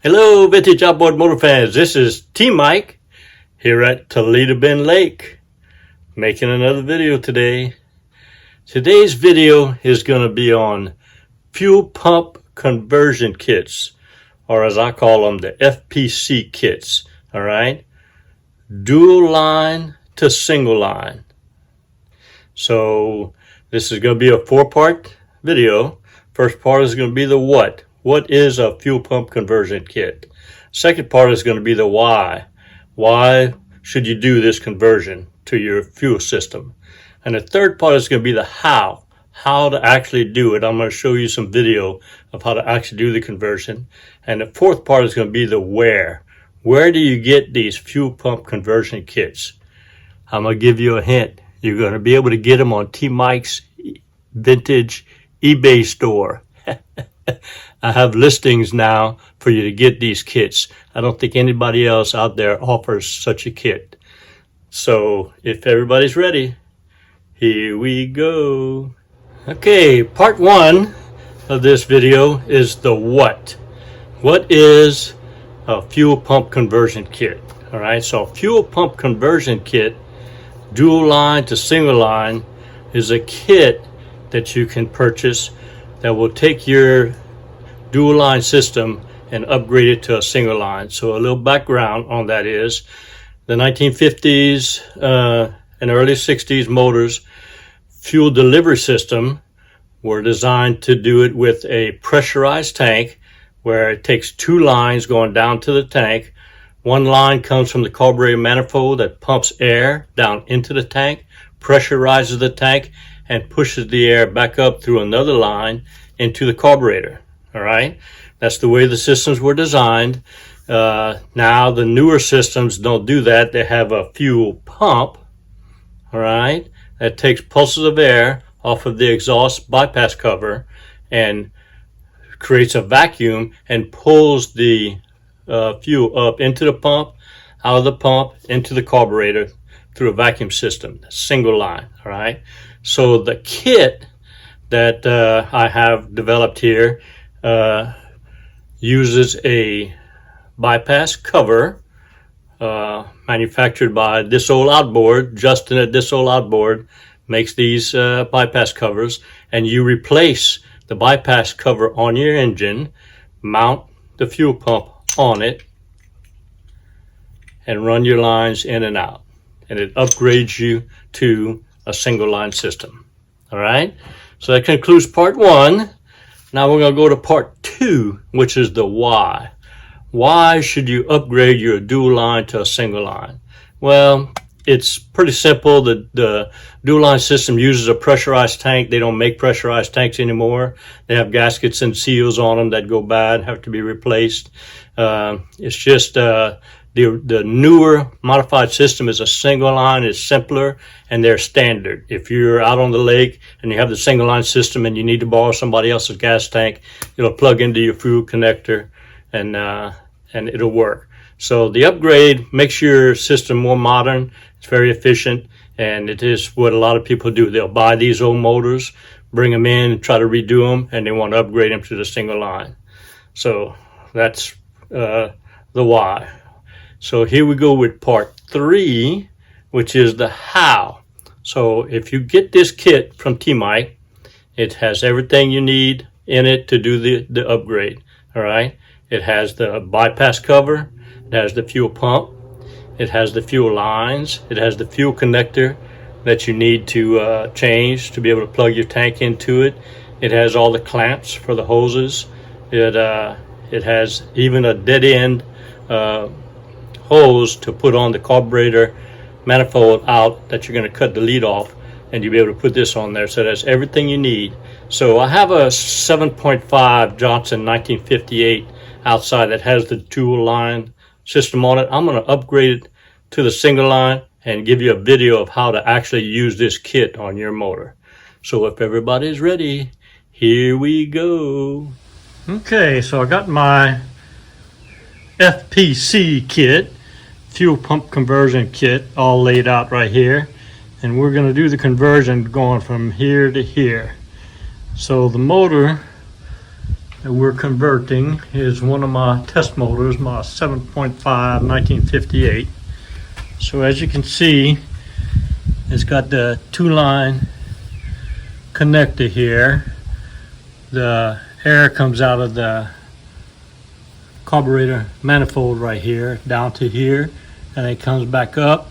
Hello, vintage outboard motor fans. This is T Mike here at Toledo Bend Lake, making another video today. Today's video is going to be on fuel pump conversion kits, or as I call them, the FPC kits. All right, dual line to single line. So this is going to be a 4-part video. First part is going to be the what. What is a fuel pump conversion kit? Second part is going to be the why. Why should you do this conversion to your fuel system? And the third part is going to be the how to actually do it. I'm going to show you some video of how to actually do the conversion. And the fourth part is going to be the where. Where do you get these fuel pump conversion kits? I'm going to give you a hint. You're going to be able to get them on T Mike's vintage eBay store. I have listings now for you to get these kits. I don't think anybody else out there offers such a kit. So if everybody's ready, here we go. Okay, part 1 of this video is the what. What is a fuel pump conversion kit? All right, so a fuel pump conversion kit, dual line to single line, is a kit that you can purchase that will take your dual line system and upgrade it to a single line. So a little background on that is the 1950s and early 60s motors fuel delivery system were designed to do it with a pressurized tank where it takes 2 lines going down to the tank. One line comes from the carburetor manifold that pumps air down into the tank, pressurizes the tank, and pushes the air back up through another line into the carburetor. All right, that's the way the systems were designed. Now the newer systems don't do that. They have a fuel pump, all right, that takes pulses of air off of the exhaust bypass cover and creates a vacuum and pulls the fuel up into the pump, out of the pump, into the carburetor through a vacuum system, single line. All right, so the kit that I have developed here uses a bypass cover manufactured by This Old Outboard. Justin at This Old Outboard makes these bypass covers, and you replace the bypass cover on your engine, mount the fuel pump on it, and run your lines in and out, and it upgrades you to a single line system. All right, so that concludes part 1. Now we're going to go to part 2, which is the why. Why should you upgrade your dual line to a single line? Well, it's pretty simple. The dual line system uses a pressurized tank. They don't make pressurized tanks anymore. They have gaskets and seals on them that go bad, have to be replaced. It's just the newer modified system is a single line, is simpler, and they're standard. If you're out on the lake and you have the single line system and you need to borrow somebody else's gas tank, it'll plug into your fuel connector and it'll work. So the upgrade makes your system more modern. It's very efficient, and it is what a lot of people do. They'll buy these old motors, bring them in, try to redo them, and they want to upgrade them to the single line. So that's the why. So here we go with part 3, which is the how. So if you get this kit from T Mike, it has everything you need in it to do the upgrade. All right, it has the bypass cover, it has the fuel pump, it has the fuel lines, it has the fuel connector that you need to change to be able to plug your tank into it. It has all the clamps for the hoses. It has even a dead end hose to put on the carburetor manifold out that you're going to cut the lead off, and you'll be able to put this on there. So that's everything you need. So I have a 7.5 Johnson 1958 outside that has the dual line system on it. I'm going to upgrade it to the single line and give you a video of how to actually use this kit on your motor. So if everybody's ready, here we go. Okay, so I got my FPC kit, fuel pump conversion kit, all laid out right here, and we're going to do the conversion going from here to here. So the motor that we're converting is one of my test motors, my 7.5 1958. So as you can see, it's got the 2-line connector here. The air comes out of the carburetor manifold right here down to here, and it comes back up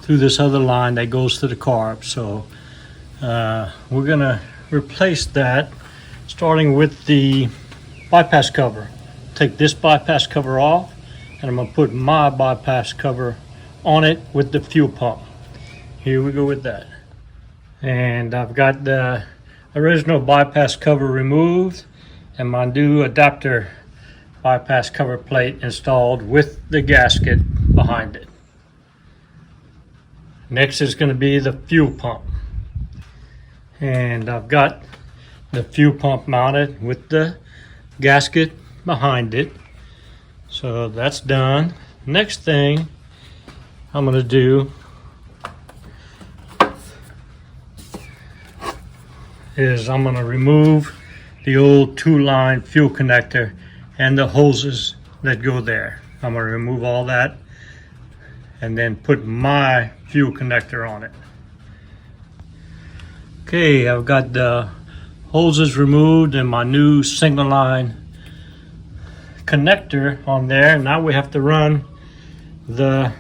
through this other line that goes to the carb. So we're gonna replace that, starting with the bypass cover. Take this bypass cover off, and I'm gonna put my bypass cover on it with the fuel pump. Here we go with that. And I've got the original bypass cover removed and my new adapter bypass cover plate installed with the gasket behind it. Next is going to be the fuel pump. And I've got the fuel pump mounted with the gasket behind it. So that's done. Next thing I'm going to do is I'm going to remove the old 2-line fuel connector and the hoses that go there. I'm going to remove all that and then put my fuel connector on it. Okay, I've got the hoses removed and my new single line connector on there. Now we have to run the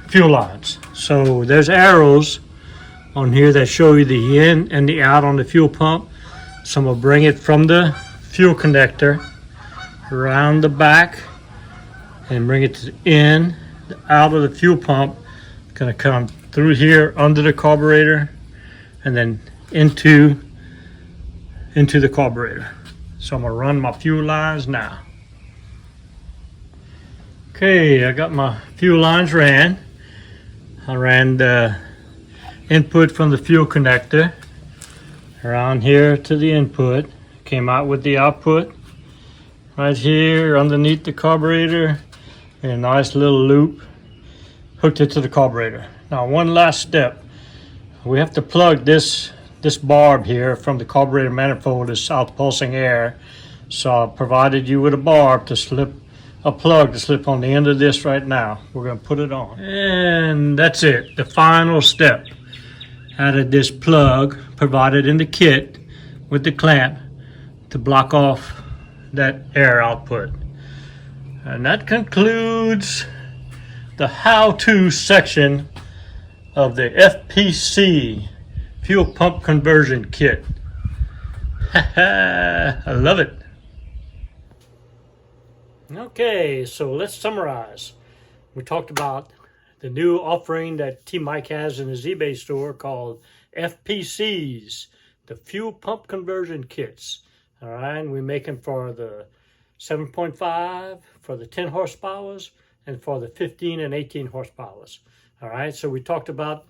fuel lines. So there's arrows on here that show you the in and the out on the fuel pump. So I'm gonna bring it from the fuel connector around the back and bring it to the in, out of the fuel pump. It's gonna come through here under the carburetor and then into the carburetor. So I'm gonna run my fuel lines now. Okay, I got my fuel lines ran. I ran the input from the fuel connector around here to the input, came out with the output right here underneath the carburetor, and a nice little loop, hooked it to the carburetor. Now one last step, we have to plug this barb here from the carburetor manifold is south pulsing air. So I provided you with a barb to slip, a plug to slip on the end of this right now. We're going to put it on. And that's it, the final step. Added this plug provided in the kit with the clamp to block off that air output. And that concludes the how-to section of the FPC fuel pump conversion kit. I love it. Okay, so let's summarize. We talked about the new offering that T-Mike has in his eBay store called FPCs, the fuel pump conversion kits. All right, and we make them for the 7.5, for the 10 horsepowers, and for the 15 and 18 horsepowers. All right, so we talked about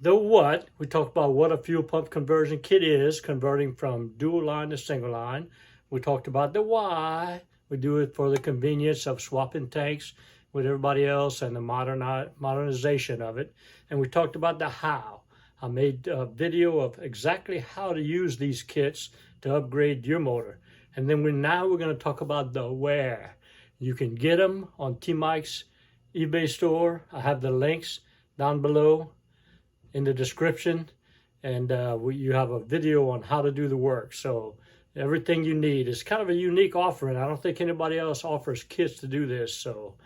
the what. We talked about what a fuel pump conversion kit is, converting from dual line to single line. We talked about the why. We do it for the convenience of swapping tanks with everybody else and the modernization of it. And we talked about the how. I made a video of exactly how to use these kits to upgrade your motor. And then now we're going to talk about the where. You can get them on T-Mike's eBay store. I have the links down below in the description. And you have a video on how to do the work. So everything you need. It's kind of a unique offering. I don't think anybody else offers kits to do this. So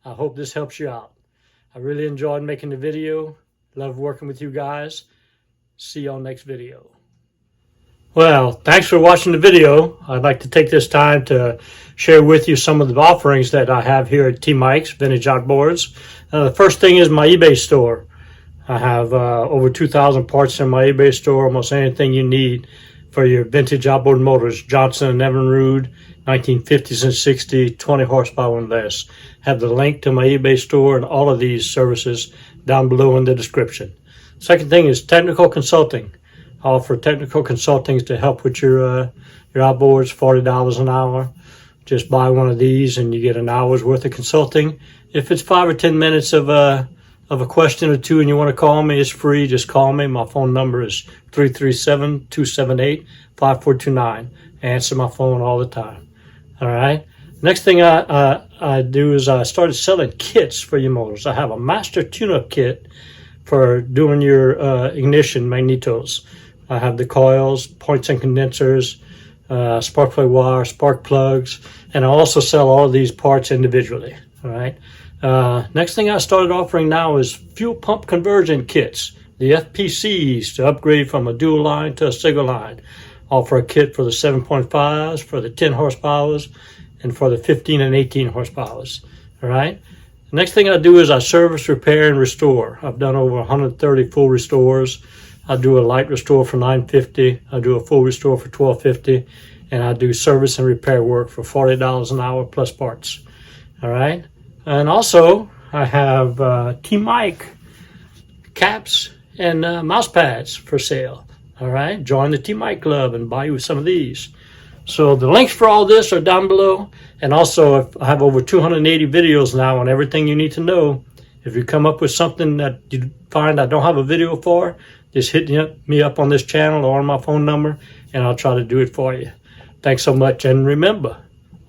I hope this helps you out. I really enjoyed making the video. Love working with you guys. See you on next video. Well, thanks for watching the video. I'd like to take this time to share with you some of the offerings that I have here at T-Mike's Vintage Outboards. The first thing is my eBay store. I have over 2,000 parts in my eBay store, almost anything you need for your vintage outboard motors. Johnson and Evinrudes, 1950s and 60s, 20 horsepower and less. Have the link to my eBay store and all of these services down below in the description. Second thing is technical consulting. I offer technical consulting to help with your outboards, $40 an hour. Just buy one of these and you get an hour's worth of consulting. If it's 5 or 10 minutes of of a question or two and you want to call me, it's free. Just call me. My phone number is 337-278-5429. I answer my phone all the time. All right. Next thing I do is I started selling kits for your motors. I have a master tune-up kit for doing your ignition magnetos. I have the coils, points and condensers, spark plug wire, spark plugs, and I also sell all of these parts individually. All right. Next thing I started offering now is fuel pump conversion kits, the FPCs, to upgrade from a dual line to a single line. Offer a kit for the 7.5s, for the 10 horsepowers, and for the 15 and 18 horsepowers. All right. The next thing I do is I service, repair, and restore. I've done over 130 full restores. I do a light restore for $9.50. I do a full restore for $12.50, and I do service and repair work for $40 an hour plus parts. All right. And also I have T-Mic caps and mouse pads for sale. All right. Join the T-Mic club and buy you some of these. So the links for all this are down below. And also I have over 280 videos now on everything you need to know. If you come up with something that you find I don't have a video for, just hit me up on this channel or on my phone number, and I'll try to do it for you. Thanks so much. And remember,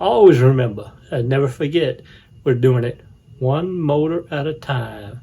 always remember, and never forget, we're doing it one motor at a time.